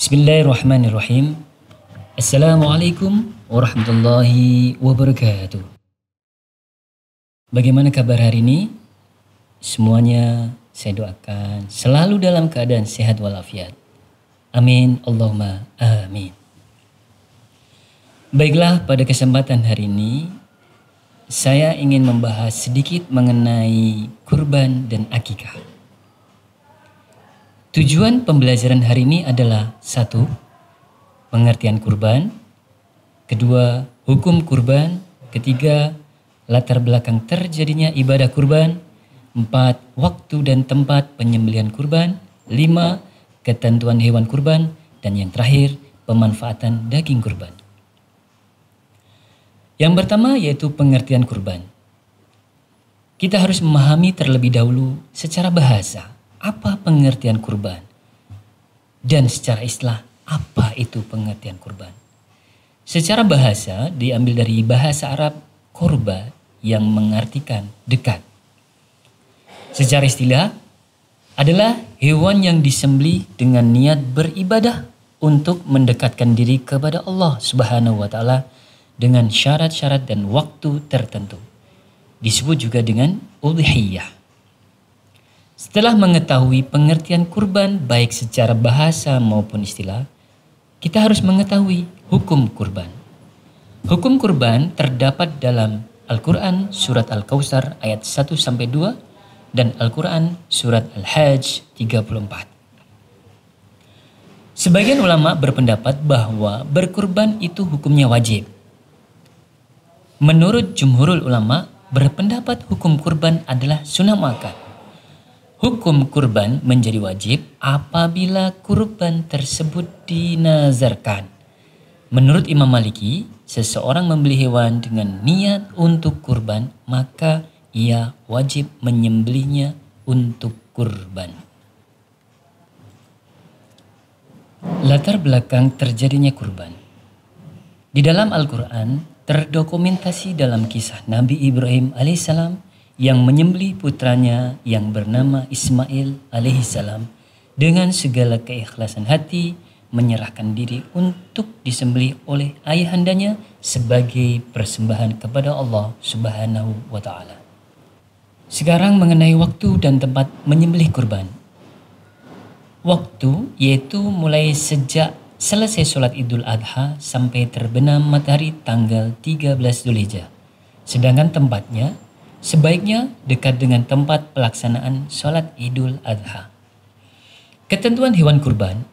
Bismillahirrahmanirrahim. Assalamualaikum warahmatullahi wabarakatuh. Bagaimana kabar hari ini? Semuanya saya doakan selalu dalam keadaan sehat walafiat. Amin Allahumma amin. Baiklah, pada kesempatan hari ini saya ingin membahas sedikit mengenai kurban dan akikah. Tujuan pembelajaran hari ini adalah 1. Pengertian kurban. 2. Hukum kurban. 3. Latar belakang terjadinya ibadah kurban. 4. Waktu dan tempat penyembelihan kurban. 5. Ketentuan hewan kurban. Dan yang terakhir, pemanfaatan daging kurban. Yang pertama yaitu pengertian kurban. Kita harus memahami terlebih dahulu secara bahasa apa pengertian kurban, dan secara istilah apa itu pengertian kurban. Secara bahasa diambil dari bahasa Arab korba yang mengartikan dekat. Secara istilah adalah hewan yang disembelih dengan niat beribadah untuk mendekatkan diri kepada Allah Subhanahu wa taala dengan syarat-syarat dan waktu tertentu. Disebut juga dengan udhiyah. Setelah mengetahui pengertian kurban baik secara bahasa maupun istilah, kita harus mengetahui hukum kurban. Hukum kurban terdapat dalam Al-Quran surat Al-Kautsar ayat 1-2 dan Al-Quran surat Al-Hajj 34. Sebagian ulama berpendapat bahwa berkurban itu hukumnya wajib. Menurut jumhurul ulama berpendapat hukum kurban adalah sunnah muakkad. Hukum kurban menjadi wajib apabila kurban tersebut dinazarkan. Menurut Imam Maliki, seseorang membeli hewan dengan niat untuk kurban, maka ia wajib menyembelihnya untuk kurban. Latar belakang terjadinya kurban. Di dalam Al-Quran terdokumentasi dalam kisah Nabi Ibrahim alaihissalam yang menyembelih putranya yang bernama Ismail alaihissalam dengan segala keikhlasan hati, menyerahkan diri untuk disembelih oleh ayahandanya sebagai persembahan kepada Allah Subhanahu wa taala. Sekarang mengenai waktu dan tempat menyembelih kurban. Waktu yaitu mulai sejak selesai sholat Idul Adha sampai terbenam matahari tanggal 13 Dzulhijjah. Sedangkan tempatnya sebaiknya dekat dengan tempat pelaksanaan sholat Idul Adha. Ketentuan hewan kurban.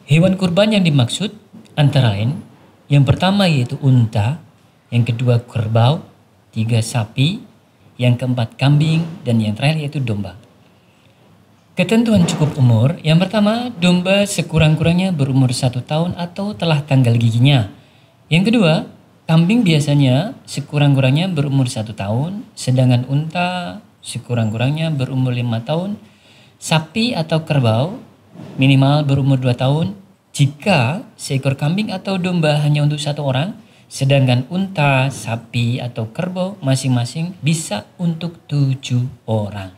Hewan kurban yang dimaksud antara lain, yang pertama yaitu unta, yang kedua kerbau, 3 sapi, yang keempat kambing, dan yang terakhir yaitu domba. Ketentuan cukup umur, yang pertama domba sekurang-kurangnya berumur 1 tahun atau telah tanggal giginya. Yang kedua, kambing biasanya sekurang-kurangnya berumur 1 tahun, sedangkan unta sekurang-kurangnya berumur 5 tahun, sapi atau kerbau minimal berumur 2 tahun, jika seekor kambing atau domba hanya untuk 1 orang, sedangkan unta, sapi atau kerbau masing-masing bisa untuk 7 orang.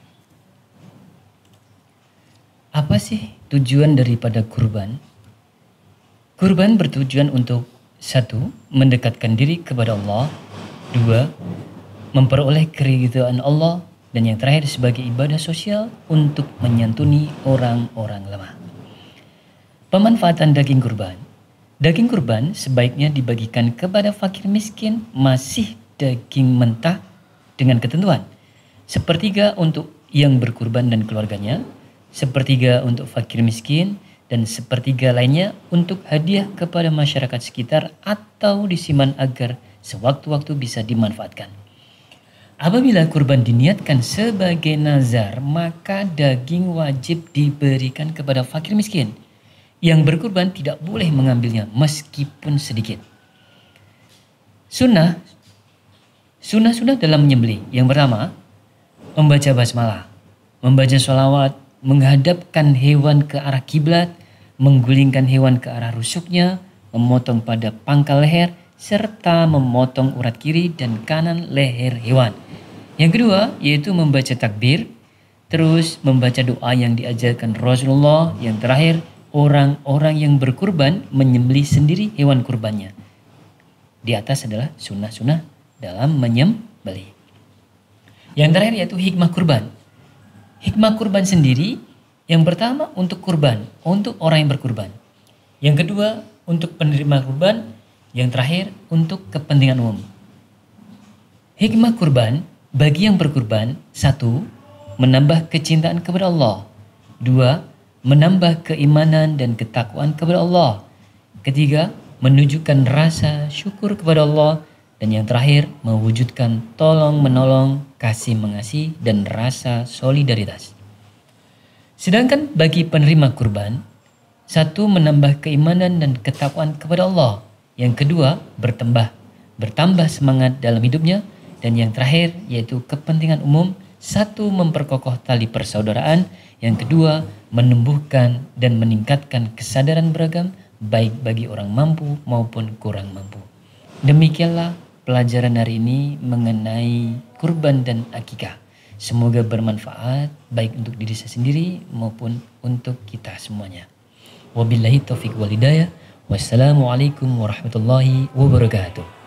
Apa sih tujuan daripada kurban? Kurban bertujuan untuk 1. Mendekatkan diri kepada Allah. 2. Memperoleh keridhaan Allah. Dan yang terakhir sebagai ibadah sosial untuk menyantuni orang-orang lemah. Pemanfaatan daging kurban. Daging kurban sebaiknya dibagikan kepada fakir miskin masih daging mentah dengan ketentuan. 1/3 untuk yang berkurban dan keluarganya. 1/3 untuk fakir miskin. Dan 1/3 lainnya untuk hadiah kepada masyarakat sekitar atau disimpan agar sewaktu-waktu bisa dimanfaatkan. Apabila kurban diniatkan sebagai nazar, maka daging wajib diberikan kepada fakir miskin. Yang berkurban tidak boleh mengambilnya meskipun sedikit. Sunnah dalam menyembelih. Yang pertama, membaca basmalah, membaca sholawat, menghadapkan hewan ke arah kiblat, menggulingkan hewan ke arah rusuknya, memotong pada pangkal leher, serta memotong urat kiri dan kanan leher hewan. Yang kedua yaitu membaca takbir, terus membaca doa yang diajarkan Rasulullah. Yang terakhir orang-orang yang berkurban menyembelih sendiri hewan kurbannya. Di atas adalah sunnah-sunnah dalam menyembelih. Yang terakhir yaitu hikmah kurban. Hikmah kurban sendiri, yang pertama untuk kurban, untuk orang yang berkurban. Yang kedua untuk penerima kurban. Yang terakhir untuk kepentingan umum. Hikmah kurban bagi yang berkurban, 1. Menambah kecintaan kepada Allah. 2. Menambah keimanan dan ketakwaan kepada Allah. 3. Menunjukkan rasa syukur kepada Allah. Dan yang terakhir, mewujudkan tolong menolong, kasih mengasihi, dan rasa solidaritas. Sedangkan bagi penerima kurban, 1. Menambah keimanan dan ketakwaan kepada Allah. Yang kedua, bertambah semangat dalam hidupnya. Dan yang terakhir, yaitu kepentingan umum. 1. Memperkokoh tali persaudaraan. Yang kedua, menumbuhkan dan meningkatkan kesadaran beragam, baik bagi orang mampu maupun kurang mampu. Demikianlah pelajaran hari ini mengenai kurban dan akikah. Semoga bermanfaat baik untuk diri saya sendiri maupun untuk kita semuanya. Wabillahi taufiq wal hidayah. Wassalamualaikum warahmatullahi wabarakatuh.